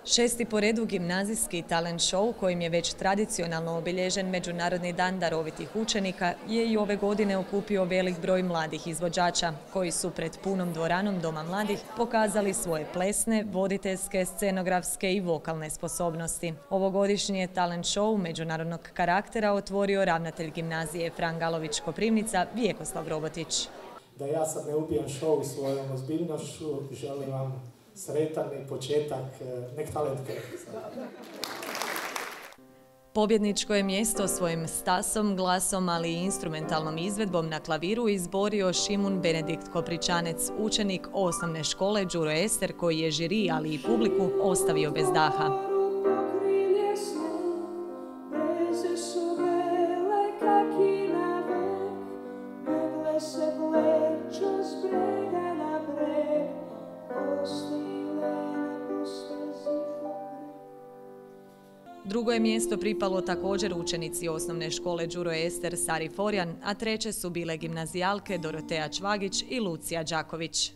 Šesti po redu gimnazijski talent show, kojim je već tradicionalno obilježen Međunarodni dan darovitih učenika, je i ove godine okupio velik broj mladih izvođača, koji su pred punom dvoranom Doma mladih pokazali svoje plesne, voditeljske, scenografske i vokalne sposobnosti. Ovogodišnji je talent show međunarodnog karaktera otvorio ravnatelj gimnazije Fran Galović Koprivnica Vjekoslav Robotić. Da ja sad ne ubijem show svojom ozbiljnošću, želim vam sretan i početak, nek talent krene. Pobjedničko je mjesto svojim stasom, glasom, ali i instrumentalnom izvedbom na klaviru izborio Šimun Benedikt Kopričanec, učenik osnovne škole Đuro Ester, koji je žiri, ali i publiku ostavio bez daha. Drugo je mjesto pripalo također učenici osnovne škole Đuro Ester Sari Forjan, a treće su bile gimnazijalke Doroteja Čvagić i Lucija Đaković.